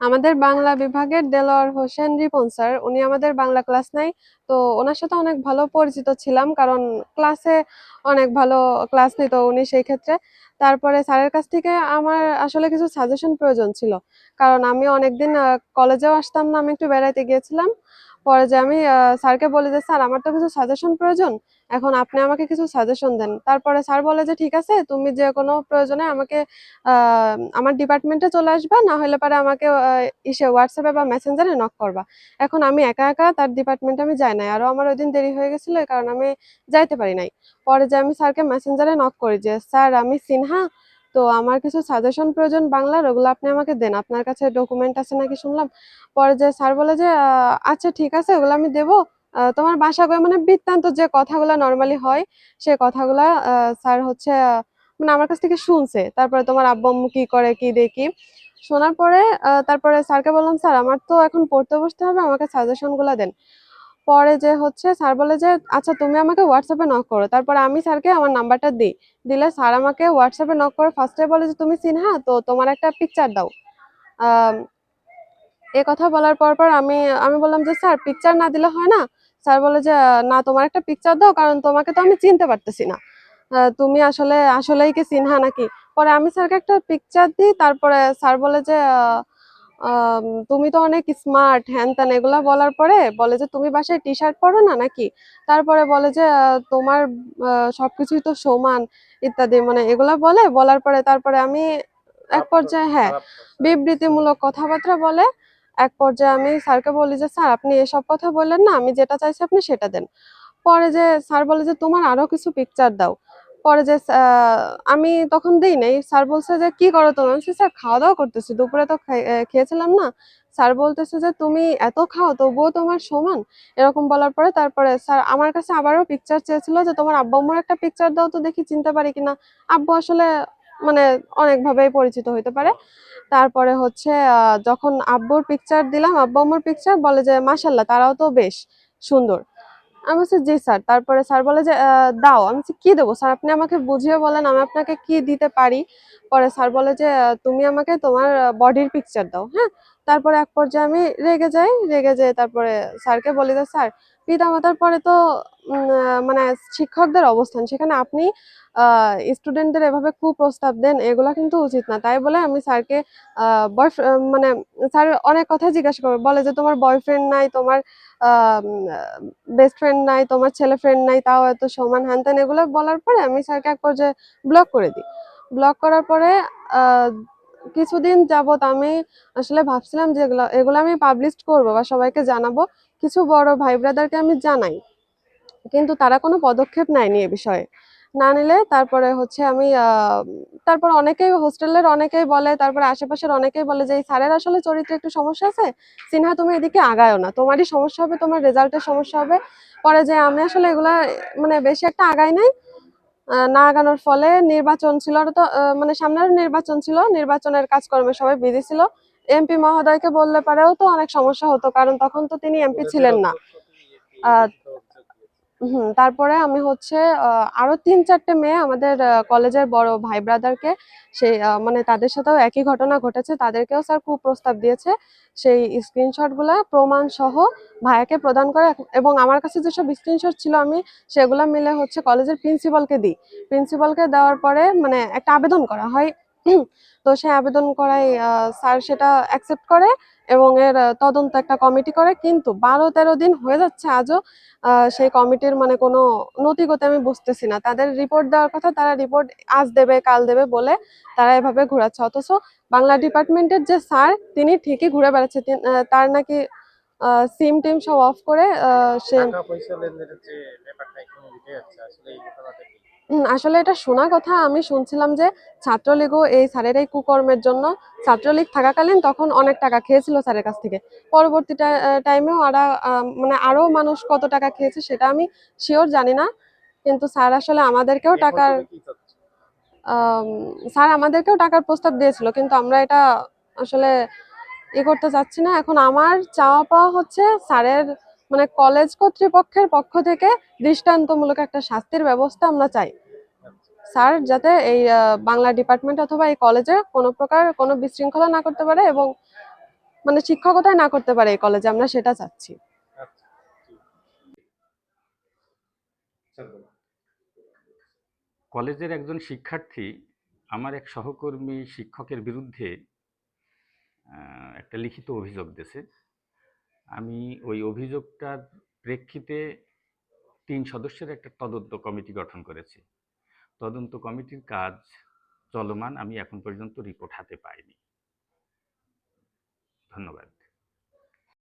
আমাদের বাংলা বিভাগের দেলোয়ার হোসেন রিপন স্যার, উনি আমাদের বাংলা ক্লাস নেয়। তো ওনার সাথে অনেক ভালো পরিচিত ছিলাম, কারণ ক্লাসে অনেক ভালো ক্লাস নিত উনি সেই ক্ষেত্রে। তারপরে স্যারের কাছ থেকে আমার আসলে কিছু সাজেশন প্রয়োজন ছিল, কারণ আমি অনেকদিন কলেজেও আসতাম না, আমি একটু বেড়াইতে গিয়েছিলাম। পরে যে আমি স্যারকে বলি যে স্যার আমার তো কিছু সাজেশন প্রয়োজন, এখন আপনি আমাকে কিছু সাজেশন দেন। তারপরে স্যার বলে যে ঠিক আছে, তুমি যে কোনো প্রয়োজনে আমাকে আমার ডিপার্টমেন্টে চলে আসবা, না হলে পারে আমাকে ইসে হোয়াটসঅ্যাপে বা মেসেঞ্জারে নক করবা। এখন আমি একা একা তার ডিপার্টমেন্টে আমি যাই নাই, আরো আমার ওইদিন দেরি হয়ে গেছিল, এই কারণে আমি যাইতে পারি নাই। পরে যে আমি স্যারকে মেসেঞ্জারে নক করি যে স্যার আমি সিনহা, তো আমার কিছু সাজেশন প্রয়োজন বাংলার, ওগুলো আপনি আমাকে দেন, আপনার কাছে ডকুমেন্ট আছে নাকি শুনলাম। পরে যে স্যার বলে যে আচ্ছা ঠিক আছে, ওগুলো আমি দেবো। তোমার বাসা কই, মানে বৃত্তান্ত যে কথাগুলো নর্মালি হয় সে কথাগুলা স্যার হচ্ছে মানে আমার কাছ থেকে শুনছে। তারপরে তোমার আব্বু আম্মু কি করে, কি দেখি শোনার পরে তারপরে স্যারকে বললাম স্যার আমার তো এখন পড়তে বসতে হবে, আমাকে সাজেশন গুলা দেন। পরে যে হচ্ছে স্যার বলে যে আচ্ছা তুমি আমাকে হোয়াটসঅ্যাপে নক করো। তারপরে আমি স্যারকে আমার নাম্বারটা দিই, দিলে স্যার আমাকে হোয়াটসঅ্যাপে নক করে ফার্স্টে বলে যে তুমি সিনহা, তো তোমার একটা পিকচার দাও। আহ এ কথা বলার পর আমি আমি বললাম যে স্যার পিকচার না দিলে হয় না। স্যার বলে যে না তোমার একটা পিকচার দাও, কারণ তোমাকে তো আমি চিনতে পারতেছি না, তুমি আসলে আসলেই কি সিনহা নাকি। পরে আমি স্যারকে একটা পিকচার দিই, তারপরে স্যার বলে যে তুমি তো অনেক স্মার্ট হ্যান ত্যান এগুলা বলার পরে বলে যে তুমি বাসায় টি শার্ট পরো না নাকি। তারপরে বলে যে তোমার সবকিছুই তো সমান ইত্যাদি, মানে এগুলা বলার পরে তারপরে আমি এক পর্যায়ে হ্যাঁ বিবৃতিমূলক কথাবার্তা বলে। এক পর্যায়ে আমি স্যারকে বলি যে স্যার আপনি এসব কথা বললেন না, আমি যেটা চাইছি আপনি সেটা দেন। পরে যে স্যার বলে যে তোমার আরো কিছু পিকচার দাও। পরে যে আমি তখন দেই নাই। স্যার বলছে যে কি করো তুমি, আমি বলছি, স্যার খাওয়া দাওয়া করতেছি, দুপুরে তো খেয়েছিলাম না। স্যার বলতেছে যে তুমি এত খাও তবুও তোমার সমান, এরকম বলার পরে তারপরে স্যার আমার কাছে আবারও পিকচার চেয়েছিল যে তোমার আব্বু আম্মুর একটা পিকচার দাও তো দেখি চিনতে পারি কিনা। আব্বু আসলে মানে অনেক ভাবেই পরিচিত হইতে পারে। তারপরে হচ্ছে যখন আব্বুর পিকচার দিলাম, আব্বু আম্মুর পিকচার, বলে যে মাশাল্লাহ তারাও তো বেশ সুন্দর। আমি বলছি জি স্যার। তারপরে স্যার বলে যে দাও। আমি বলছি কি দেবো স্যার, আপনি আমাকে বুঝিয়ে বলেন আমি আপনাকে কি দিতে পারি। পরে স্যার বলে যে তুমি আমাকে তোমার বডির পিকচার দাও, হ্যাঁ। তারপরে এক পর্যায়ে আমি রেগে যাই, রেগে যেয়ে তারপরে স্যারকে বলি যে স্যার পিতামাতার পরে তো মানে শিক্ষকদের অবস্থান, সেখানে আপনি স্টুডেন্টদের এভাবে কুপ্রস্তাব দেন, এগুলা কিন্তু উচিত না। তাই বলে আমি স্যারকে মানে স্যার অনেক কথা জিজ্ঞাসা করে, বলে যে তোমার বয়ফ্রেন্ড নাই, তোমার বেস্ট ফ্রেন্ড নাই, তোমার ছেলে ফ্রেন্ড নাই, তাও এত সমান হ্যান ত্যান, এগুলো বলার পরে আমি স্যারকে এক পর্যায়ে ব্লক করে দিই। ব্লক করার পরে আহ, কিছুদিন যাবত আমি আসলে ভাবছিলাম যে এগুলো এগুলো আমি পাবলিশ করবো বা সবাইকে জানাবো, কিছু বড় ভাই ব্রাদারকে আমি জানাই, কিন্তু তারা কোনো পদক্ষেপ নেয়নি এ বিষয়ে। না নিলে তারপরে হচ্ছে আমি তারপর অনেকেই হোস্টেলের অনেকেই বলে, তারপরে আশেপাশের অনেকেই বলে যে এই স্যারের আসলে চরিত্রে একটু সমস্যা আছে, সিনহা তুমি এদিকে আগায়ও না, তোমারই সমস্যা হবে, তোমার রেজাল্টের সমস্যা হবে। পরে যে আমি আসলে এগুলা মানে বেশি একটা আগাই নাই। না আগানোর ফলে নির্বাচন ছিল, আর তো মানে সামনের নির্বাচন ছিল, নির্বাচনের কাজকর্মে সবাই বিজি ছিল। এমপি মহোদয়কে বললে পারেও তো অনেক সমস্যা হতো, কারণ তখন তো তিনি এমপি ছিলেন না। আহ তারপরে আমি হচ্ছে আরো ৩-৪টে মেয়ে আমাদের কলেজের বড় ভাই ব্রাদারকে, সেই মানে তাদের সাথেও একই ঘটনা ঘটেছে, তাদেরকেও স্যার কুপ্রস্তাব দিয়েছে। সেই স্ক্রিনশট গুলা প্রমাণ সহ ভাইয়াকে প্রদান করে, এবং আমার কাছে যেসব স্ক্রিনশট ছিল আমি সেগুলা মিলে হচ্ছে কলেজের প্রিন্সিপালকে দিই। প্রিন্সিপালকে দেওয়ার পরে মানে একটা আবেদন করা হয়। তো সেই আবেদন করাই স্যার সেটা অ্যাকসেপ্ট করে, এবং এর তদন্ত একটা কমিটি করে, কিন্তু ১২-১৩ দিন হয়ে যাচ্ছে আজও সেই কমিটির মানে কোনো নতিগতি আমি বুঝতেছি না। তাদের রিপোর্ট দেওয়ার কথা, তারা রিপোর্ট আজ দেবে কাল দেবে বলে তারা এভাবে ঘোরাচ্ছে, অথচ বাংলা ডিপার্টমেন্টের যে স্যার তিনি ঠিকই ঘুরে বেড়াচ্ছে। তার নাকি সিম টিম সব অফ করে সে টাকা পয়সা লেনদেনের যে ব্যাপারটা এখানে উঠে যাচ্ছে, আসলে এই ঘটনাটা কি? আসলে এটা শোনা কথা, আমি শুনছিলাম যে ছাত্রলীগও এই স্যারের এই কুকর্মের জন্য ছাত্রলীগ থাকাকালীন তখন অনেক টাকা খেয়েছিল স্যারের কাছ থেকে। পরবর্তী টাইমেও মানে আরো মানুষ কত টাকা খেয়েছে সেটা আমি শিওর জানি না, কিন্তু স্যার আসলে আমাদেরকেও এখন টাকার তুমি কি চাচ্ছ? আম, স্যার আমাদেরকেও টাকার প্রস্তাব দিয়েছিল, কিন্তু আমরা এটা আসলে করতে চাচ্ছি না। এখন আমার চাওয়া পাওয়া হচ্ছে স্যারের মানে কলেজ কর্তৃপক্ষের পক্ষ থেকে দৃষ্টান্তমূলক একটা শাস্তির ব্যবস্থা আমরা চাই। স্যার যাতে এই বাংলা ডিপার্টমেন্ট অথবা এই কলেজে কোনো প্রকার কোনো বিশৃঙ্খলা না করতে পারে, এবং মানে শিক্ষকতায় না করতে পারে এই কলেজে, আমরা সেটা চাচ্ছি। আচ্ছা, জি। কলেজের একজন শিক্ষার্থী আমার এক সহকর্মী শিক্ষকের বিরুদ্ধে একটা লিখিত অভিযোগ দিয়েছে। আমি ওই অভিযোগটার প্রেক্ষিতে ৩ সদস্যের একটা তদন্ত কমিটি গঠন করেছি। তদন্ত কমিটির কাজ চলমান। আমি এখন পর্যন্ত রিপোর্ট হাতে পাইনি। ধন্যবাদ।